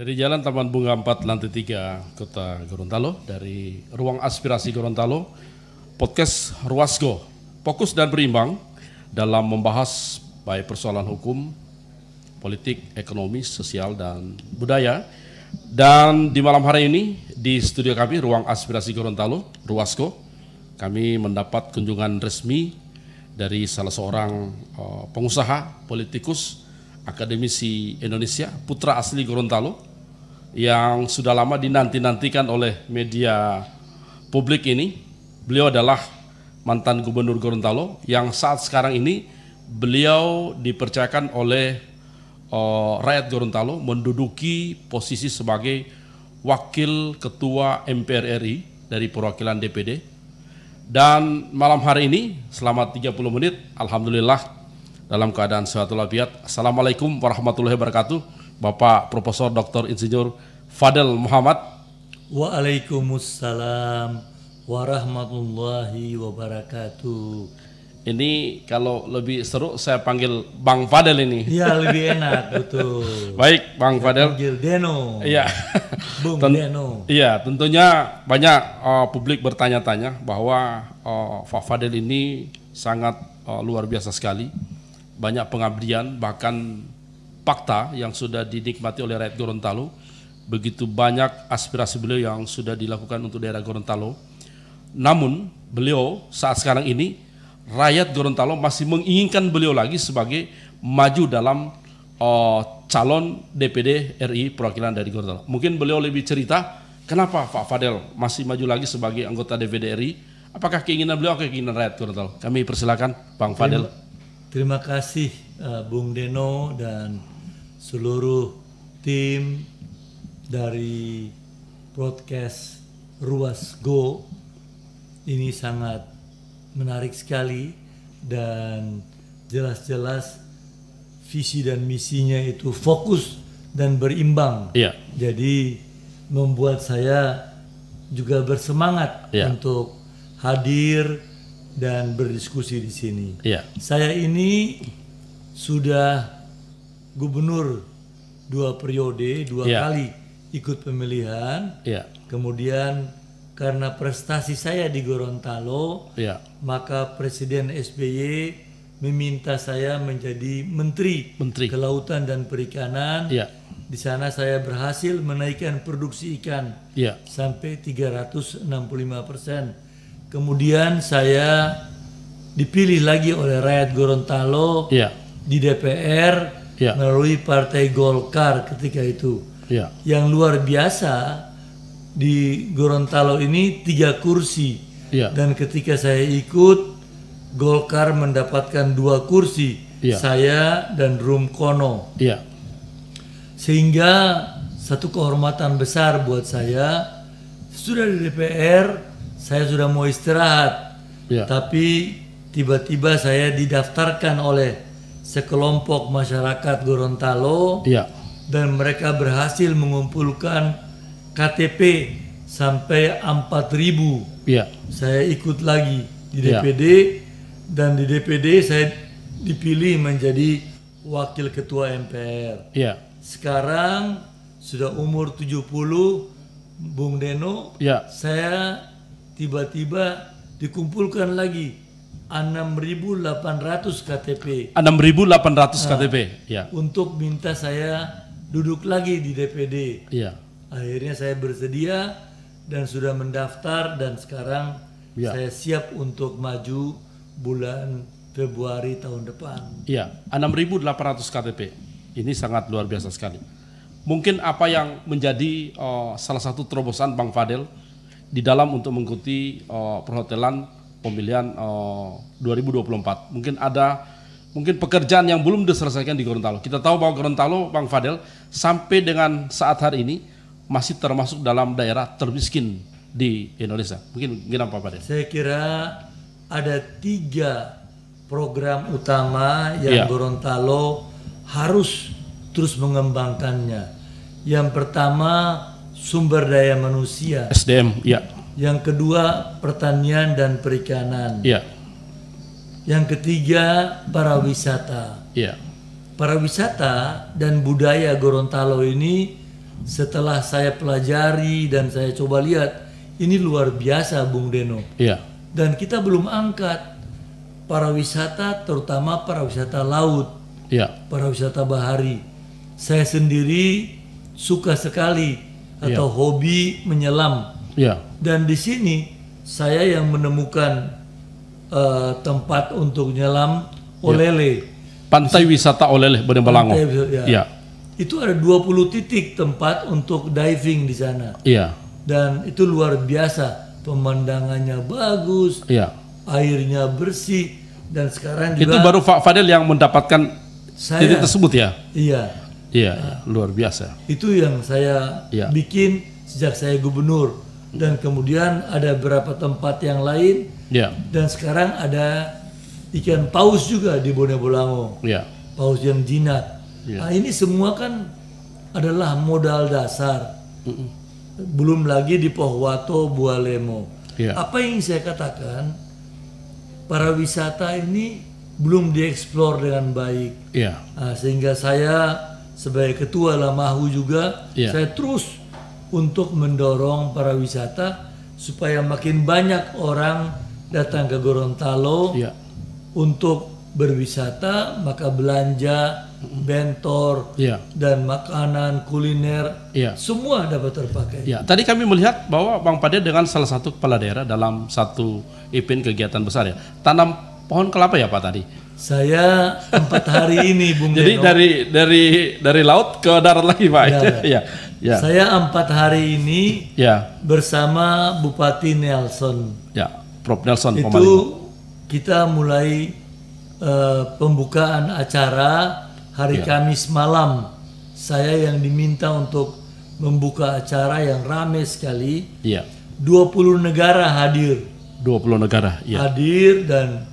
Dari Jalan Taman Bunga 4 Lantai 3 Kota Gorontalo, dari Ruang Aspirasi Gorontalo, podcast Ruasgo, fokus dan berimbang dalam membahas baik persoalan hukum, politik, ekonomi, sosial, dan budaya. Dan di malam hari ini di studio kami, Ruang Aspirasi Gorontalo, Ruasgo, kami mendapat kunjungan resmi dari salah seorang pengusaha, politikus, akademisi Indonesia, putra asli Gorontalo, yang sudah lama dinanti-nantikan oleh media publik ini. Beliau adalah mantan gubernur Gorontalo yang saat sekarang ini beliau dipercayakan oleh rakyat Gorontalo menduduki posisi sebagai wakil ketua MPR RI dari perwakilan DPD. Dan malam hari ini selama 30 menit alhamdulillah dalam keadaan sehat walafiat. Assalamualaikum warahmatullahi wabarakatuh, Bapak Profesor Dr. Insinyur Fadel Muhammad. Waalaikumsalam warahmatullahi wabarakatuh. Ini kalau lebih seru saya panggil Bang Fadel ini. Iya, lebih enak, betul. Baik, Bang Fadel. Panggil Deno. Iya. Bung Deno. Iya, tentunya banyak publik bertanya-tanya bahwa Pak Fadel ini sangat luar biasa sekali. Banyak pengabdian, bahkan fakta yang sudah dinikmati oleh rakyat Gorontalo. Begitu banyak aspirasi beliau yang sudah dilakukan untuk daerah Gorontalo. Namun beliau saat sekarang ini rakyat Gorontalo masih menginginkan beliau lagi sebagai maju dalam calon DPD RI perwakilan dari Gorontalo. Mungkin beliau lebih cerita kenapa Pak Fadel masih maju lagi sebagai anggota DPD RI. Apakah keinginan beliau atau keinginan rakyat Gorontalo? Kami persilakan Bang Fadel. Terima kasih Bung Deno dan seluruh tim dari podcast Ruasgo. Ini sangat menarik sekali dan jelas-jelas visi dan misinya itu fokus dan berimbang. Iya. Jadi membuat saya juga bersemangat untuk hadir dan berdiskusi di sini. Iya. Saya ini sudah gubernur 2 periode, 2 kali ikut pemilihan. Kemudian karena prestasi saya di Gorontalo, maka Presiden SBY meminta saya menjadi Menteri Kelautan dan Perikanan. Di sana saya berhasil menaikkan produksi ikan sampai 365%. Kemudian saya dipilih lagi oleh rakyat Gorontalo di DPR melalui Partai Golkar ketika itu. Yang luar biasa di Gorontalo ini 3 kursi. Dan ketika saya ikut, Golkar mendapatkan 2 kursi. Saya dan Rum Kono. Sehingga satu kehormatan besar buat saya. Sudah di DPR, saya sudah mau istirahat. Tapi tiba-tiba saya didaftarkan oleh sekelompok masyarakat Gorontalo, dan mereka berhasil mengumpulkan KTP sampai 4.000. Saya ikut lagi di DPD, dan di DPD saya dipilih menjadi wakil ketua MPR. Sekarang sudah umur 70, Bung Deno, saya tiba-tiba dikumpulkan lagi 6.800 KTP. 6.800 KTP. Untuk minta saya duduk lagi di DPD. Akhirnya saya bersedia dan sudah mendaftar, dan sekarang saya siap untuk maju bulan Februari tahun depan. 6.800 KTP. Ini sangat luar biasa sekali. Mungkin apa yang menjadi salah satu terobosan Bang Fadel di dalam untuk mengikuti perhotelan pemilihan 2024. Mungkin pekerjaan yang belum diselesaikan di Gorontalo. Kita tahu bahwa Gorontalo, Bang Fadel, sampai dengan saat hari ini masih termasuk dalam daerah termiskin di Indonesia. Mungkin apa Pak Fadel? Saya kira ada 3 program utama yang Gorontalo harus terus mengembangkannya. Yang pertama, sumber daya manusia. SDM, Yang kedua, pertanian dan perikanan. Yang ketiga, pariwisata. Pariwisata dan budaya Gorontalo ini setelah saya pelajari dan saya coba lihat, ini luar biasa Bung Deno. Iya. Dan kita belum angkat pariwisata, terutama pariwisata laut, pariwisata bahari. Saya sendiri suka sekali atau hobi menyelam. Dan di sini saya yang menemukan tempat untuk nyelam Olele. Pantai wisata Olele, Bone Bolango. Itu ada 20 titik tempat untuk diving di sana. Dan itu luar biasa, pemandangannya bagus, airnya bersih, dan sekarang juga. Itu baru Pak Fadel yang mendapatkan titik tersebut ya? Iya, luar biasa. Itu yang saya bikin sejak saya gubernur, dan kemudian ada beberapa tempat yang lain, dan sekarang ada ikan paus juga di Bone Bolango, paus yang jinak. Nah, ini semua kan adalah modal dasar. Belum lagi di Pohuwato, Bualemo. Apa yang saya katakan, pariwisata ini belum dieksplor dengan baik. Nah, sehingga saya sebagai ketua Lamahu juga, saya terus untuk mendorong pariwisata supaya makin banyak orang datang ke Gorontalo untuk berwisata, maka belanja, bentor, dan makanan, kuliner, semua dapat terpakai. Tadi kami melihat bahwa Bang Fadel dengan salah satu kepala daerah dalam satu event kegiatan besar tanam pohon kelapa ya Pak tadi. Saya 4 hari ini Bung Jadi Deno, dari laut ke darat lagi Pak. Saya 4 hari ini bersama Bupati Nelson. Prof Nelson. Itu kita mulai pembukaan acara hari Kamis malam. Saya yang diminta untuk membuka acara yang ramai sekali. 20 negara hadir. 20 negara, hadir, dan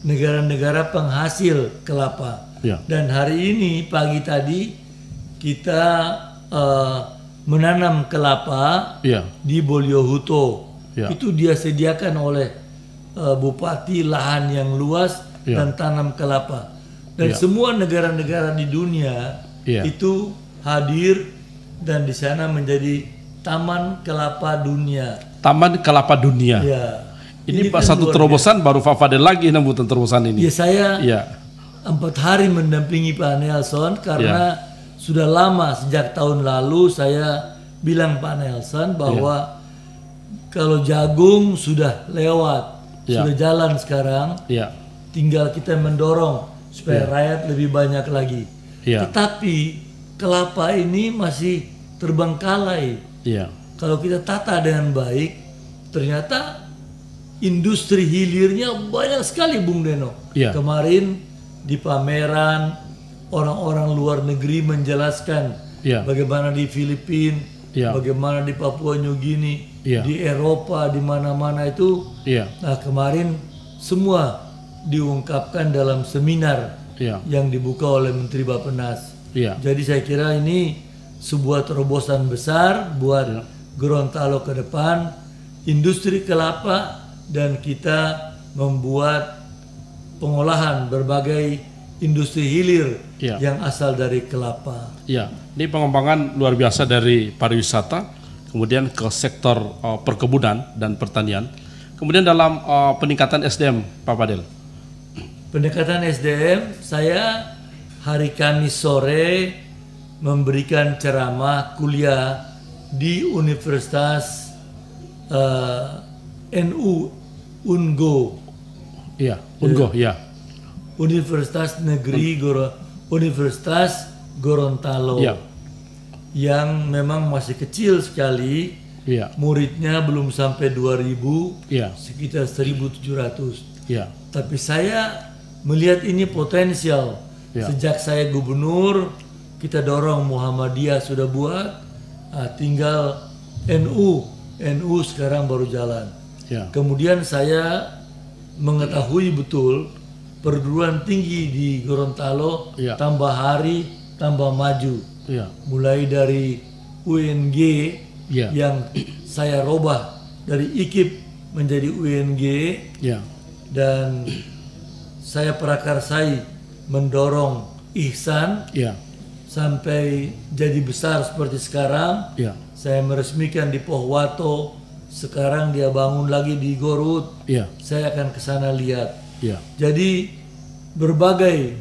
negara-negara penghasil kelapa. Dan hari ini pagi tadi kita menanam kelapa di Boliohuto. Itu dia sediakan oleh Bupati lahan yang luas dan tanam kelapa. Dan semua negara-negara di dunia itu hadir, dan di sana menjadi Taman Kelapa Dunia. Taman Kelapa Dunia. Ini kan satu terobosan baru Pak Fadel lagi nembutan terobosan ini. Saya 4 hari mendampingi Pak Nelson karena sudah lama, sejak tahun lalu saya bilang Pak Nelson bahwa kalau jagung sudah lewat, sudah jalan sekarang, tinggal kita mendorong supaya rakyat lebih banyak lagi. Tetapi kelapa ini masih terbengkalai. Kalau kita tata dengan baik, ternyata industri hilirnya banyak sekali Bung Deno. Kemarin di pameran orang-orang luar negeri menjelaskan bagaimana di Filipina, bagaimana di Papua New Guinea, di Eropa, di mana-mana itu. Nah, kemarin semua diungkapkan dalam seminar yang dibuka oleh Menteri Bappenas. Jadi saya kira ini sebuah terobosan besar buat Gorontalo ke depan, industri kelapa, dan kita membuat pengolahan berbagai industri hilir yang asal dari kelapa. Ini pengembangan luar biasa dari pariwisata, kemudian ke sektor perkebunan dan pertanian, kemudian dalam peningkatan SDM, Pak Fadel. Pendekatan SDM, saya hari Kamis sore memberikan ceramah kuliah di Universitas UNGO. Universitas Negeri Universitas Gorontalo. Yang memang masih kecil sekali. Muridnya belum sampai 2000, sekitar 1700. Tapi saya melihat ini potensial. Sejak saya gubernur, kita dorong Muhammadiyah sudah buat, tinggal NU sekarang baru jalan. Kemudian saya mengetahui betul perguruan tinggi di Gorontalo tambah hari tambah maju. Mulai dari UNG yang saya robah dari IKIP menjadi UNG, dan saya prakarsai mendorong Ihsan sampai jadi besar seperti sekarang. Ya. Saya meresmikan di Pohuwato, sekarang dia bangun lagi di Gorut. Ya. Saya akan ke sana lihat. Ya. Jadi berbagai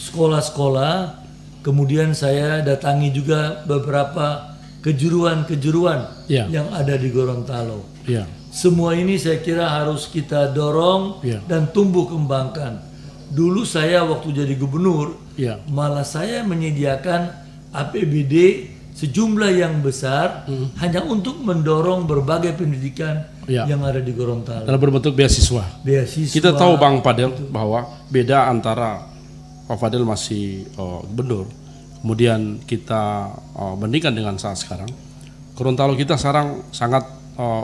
sekolah-sekolah, kemudian saya datangi juga beberapa kejuruan-kejuruan yang ada di Gorontalo. Ya. Semua ini saya kira harus kita dorong dan tumbuh kembangkan. Dulu saya waktu jadi gubernur, malah saya menyediakan APBD sejumlah yang besar hanya untuk mendorong berbagai pendidikan yang ada di Gorontalo. Dalam berbentuk beasiswa. Kita tahu Bang Fadel bahwa beda antara Pak Fadel masih gubernur, kemudian kita bandingkan dengan saat sekarang. Gorontalo kita sekarang sangat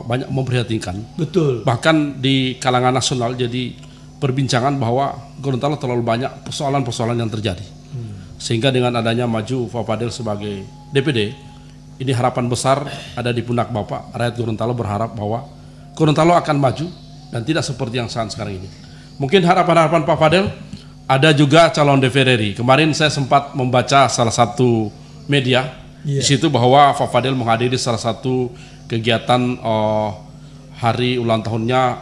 banyak memprihatinkan. Betul. Bahkan di kalangan nasional jadi perbincangan bahwa Gorontalo terlalu banyak persoalan-persoalan yang terjadi. Sehingga dengan adanya maju Pak Fadel sebagai DPD, ini harapan besar ada di pundak Bapak. Rakyat Gorontalo berharap bahwa Gorontalo akan maju dan tidak seperti yang saat sekarang ini. Mungkin harapan-harapan Pak Fadel, ada juga calon DPR RI. Kemarin saya sempat membaca salah satu media di situ bahwa Pak Fadel menghadiri salah satu kegiatan hari ulang tahunnya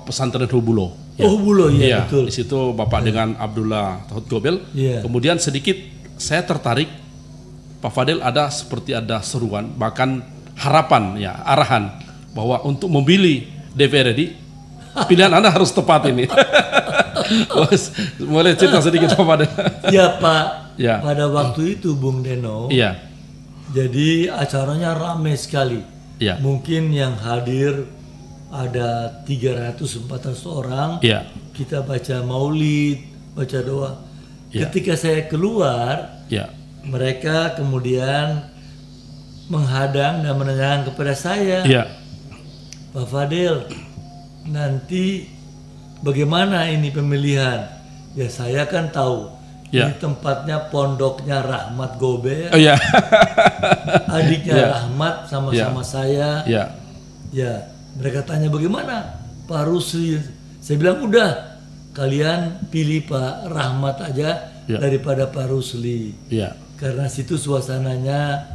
pesantren Hubulo. Hubulo, betul. Di situ Bapak dengan Abdullah Tauhid Gobel. Kemudian sedikit saya tertarik, Pak Fadel seperti ada seruan, bahkan harapan arahan bahwa untuk memilih DPR RI, pilihan Anda harus tepat ini. Boleh cerita sedikit Pak Fadel? Ya Pak, pada waktu itu Bung Deno, jadi acaranya ramai sekali. Mungkin yang hadir ada 300-400 orang. Kita baca maulid, baca doa. Ketika saya keluar, mereka kemudian menghadang dan menanyakan kepada saya, Pak Fadel, nanti bagaimana ini pemilihan? Ya saya kan tahu, ini tempatnya pondoknya Rahmat Gobel, adiknya Rahmat sama-sama saya. Ya, mereka tanya bagaimana Pak Rusli. Saya bilang udah, kalian pilih Pak Rahmat aja daripada Pak Rusli. Karena situ suasananya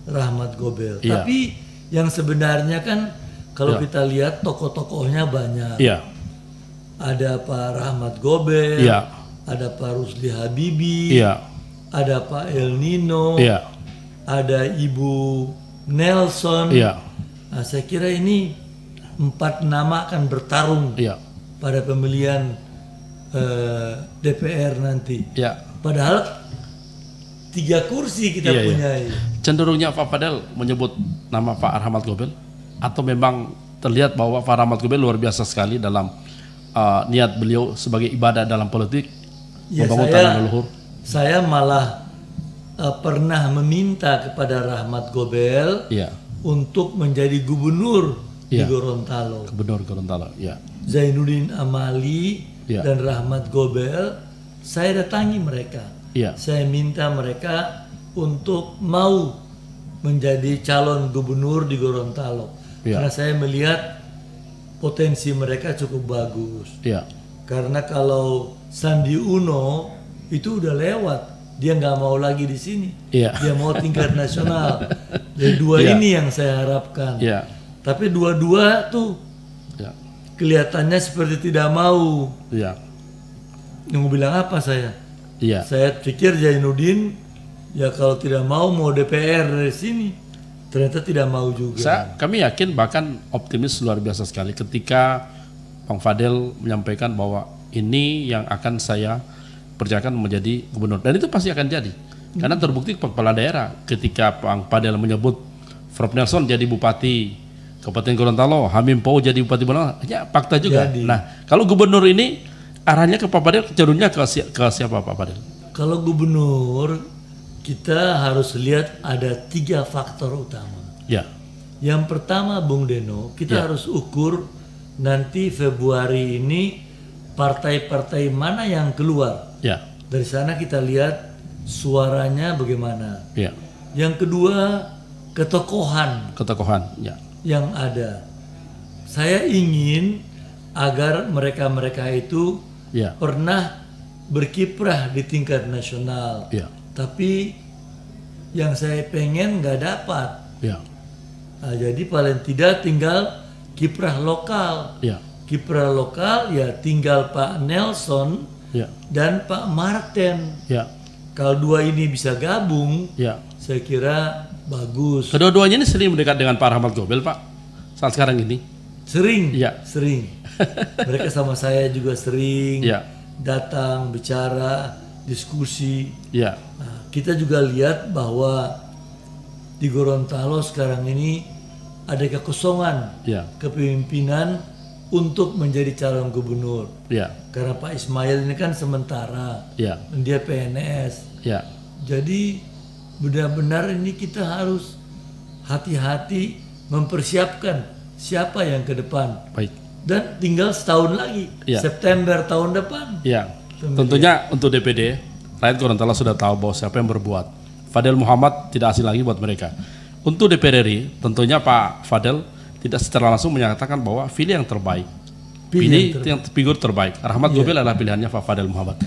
Rahmat Gobel. Tapi yang sebenarnya kan kalau kita lihat tokoh-tokohnya banyak. Ada Pak Rahmat Gobel, ada Pak Rusli Habibi, ada Pak El Nino, ada Ibu Nelson. Nah, saya kira ini 4 nama akan bertarung pada pemilihan DPR nanti. Padahal 3 kursi kita punyai. Cenderungnya Pak Fadel menyebut nama Pak Rahmat Gobel, atau memang terlihat bahwa Pak Rahmat Gobel luar biasa sekali dalam niat beliau sebagai ibadah dalam politik, membangun tanah leluhur? Saya malah pernah meminta kepada Rahmat Gobel untuk menjadi gubernur di Gorontalo. Gubernur Gorontalo, Zainuddin Amali dan Rahmat Gobel, saya datangi mereka. Saya minta mereka untuk mau menjadi calon gubernur di Gorontalo. Karena saya melihat potensi mereka cukup bagus. Karena kalau Sandi Uno itu udah lewat, dia nggak mau lagi di sini. Dia mau tingkat nasional. Jadi 2 ini yang saya harapkan. Tapi dua-dua tuh kelihatannya seperti tidak mau. Yang bilang apa saya? Saya pikir Zainuddin kalau tidak mau DPR dari sini. Ternyata tidak mau juga. Kami yakin, bahkan optimis luar biasa sekali ketika Bang Fadel menyampaikan bahwa ini yang akan saya percayakan menjadi gubernur. Dan itu pasti akan jadi. Karena terbukti kepala daerah ketika Bang Fadel menyebut Prof Nelson jadi bupati Kabupaten Gorontalo, Hamim Pou jadi bupati Bolang, ya fakta juga. Nah, kalau gubernur ini arahnya ke Pak Fadel, cenderungnya ke siapa Pak Fadel? Kalau gubernur, kita harus lihat ada 3 faktor utama. Yang pertama Bung Deno, kita harus ukur nanti Februari ini partai-partai mana yang keluar. Dari sana kita lihat suaranya bagaimana. Yang kedua, ketokohan. Yang ada. Saya ingin agar mereka-mereka itu pernah berkiprah di tingkat nasional. tapi yang saya pengen nggak dapat. Ya. Nah, jadi paling tidak tinggal kiprah lokal. Ya. Kiprah lokal ya tinggal Pak Nelson Ya. dan Pak Martin. Ya. Kalau dua ini bisa gabung, Ya. saya kira bagus. Kedua-duanya ini sering mendekat dengan Pak Rahmat Gobel, Pak, saat sekarang ini. Sering, Ya. sering. Mereka sama saya juga sering Ya. datang, bicara, diskusi. Ya. Nah, kita juga lihat bahwa di Gorontalo sekarang ini ada kekosongan Ya. kepemimpinan untuk menjadi calon gubernur. Ya. Karena Pak Ismail ini kan sementara, Ya. dan dia PNS. Ya. Jadi benar-benar ini kita harus hati-hati mempersiapkan siapa yang ke depan. Baik. Dan tinggal setahun lagi, Ya. September tahun depan. Ya. Tentunya untuk DPD, rakyat Gorontalo sudah tahu bahwa siapa yang berbuat. Fadel Muhammad tidak asing lagi buat mereka. Untuk DPR RI, tentunya Pak Fadel tidak secara langsung menyatakan bahwa pilih yang terbaik. Pilih yang figur terbaik. Rahmat Gobel adalah pilihannya Pak Fadel Muhammad.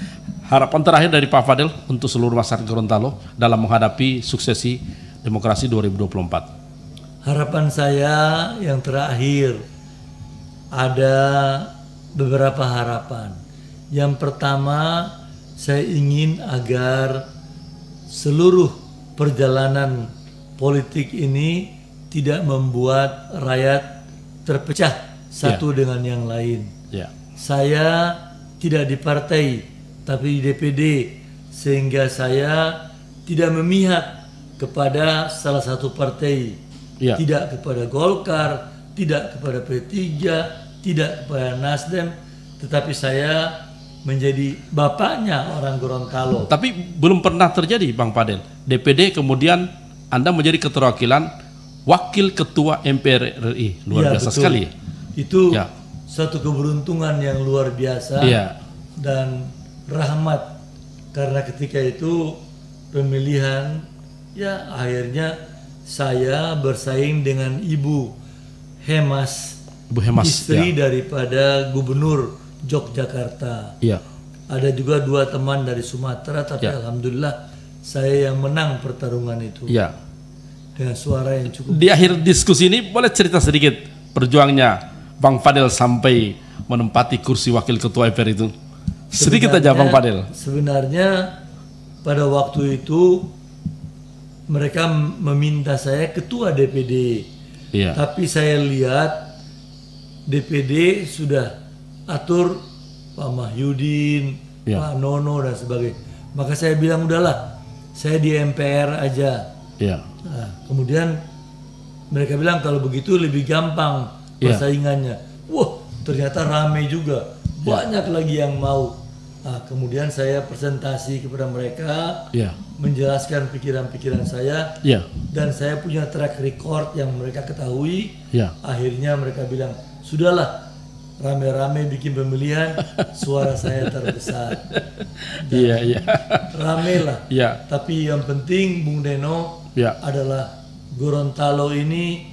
Harapan terakhir dari Pak Fadel untuk seluruh masyarakat Gorontalo dalam menghadapi suksesi demokrasi 2024. Harapan saya yang terakhir, ada beberapa harapan. Yang pertama, saya ingin agar seluruh perjalanan politik ini tidak membuat rakyat terpecah satu dengan yang lain. Ya. Saya tidak di partai, tapi di DPD, sehingga saya tidak memihak kepada salah satu partai. Ya. Tidak kepada Golkar, tidak kepada P3, tidak kepada Nasdem, tetapi saya menjadi bapaknya orang Gorontalo. Tapi belum pernah terjadi, Bang Fadel. DPD kemudian Anda menjadi keterwakilan Wakil Ketua MPR RI. Luar biasa betul. sekali. Itu Ya. satu keberuntungan yang luar biasa Iya. dan rahmat. Karena ketika itu pemilihan, ya akhirnya saya bersaing dengan Ibu Hemas, Bu Hemas. istri Ya. daripada Gubernur Yogyakarta. Iya. Ada juga dua teman dari Sumatera, tapi Ya. alhamdulillah saya yang menang pertarungan itu Iya. dengan suara yang cukup. Di akhir diskusi ini boleh cerita sedikit perjuangnya Bang Fadel sampai menempati kursi Wakil Ketua MPR itu. Sedikit aja Bang Fadel. Sebenarnya pada waktu itu mereka meminta saya ketua DPD. Iya. Tapi saya lihat DPD sudah atur Pak Mahyudin, Ya. Pak Nono dan sebagainya. Maka saya bilang udahlah, saya di MPR aja. Iya. Nah, kemudian mereka bilang kalau begitu lebih gampang persaingannya. Wah, ternyata rame juga. Banyak lagi yang mau. Nah, kemudian saya presentasi kepada mereka, Iya. menjelaskan pikiran-pikiran saya, Iya. dan saya punya track record yang mereka ketahui. Iya. Akhirnya mereka bilang, sudahlah, rame-rame bikin pemilihan, suara saya terbesar. Iya, iya. Rame lah. Iya. Tapi yang penting, Bung Deno, Ya. adalah Gorontalo ini,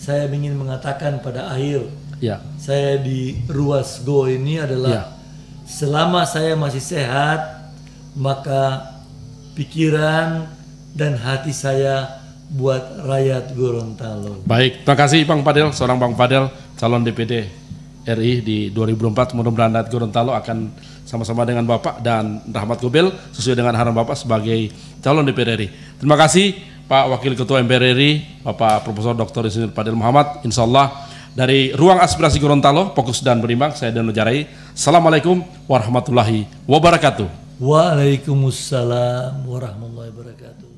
saya ingin mengatakan pada akhir, Iya. saya di Ruas Go ini adalah Ya. selama saya masih sehat, maka pikiran dan hati saya buat rakyat Gorontalo. Baik, terima kasih Bang Fadel, seorang Bang Fadel, calon DPD RI di 2024. Mudah-mudahan rakyat Gorontalo akan sama-sama dengan Bapak dan Rahmat Gobel sesuai dengan harapan Bapak sebagai calon DPR RI. Terima kasih Pak Wakil Ketua MPR RI, Bapak Profesor Dr. Insinyur Fadel Muhammad. Insya Allah dari Ruang Aspirasi Gorontalo, fokus dan berimbang, saya Deno Jarai. Assalamualaikum warahmatullahi wabarakatuh. Waalaikumsalam warahmatullahi wabarakatuh.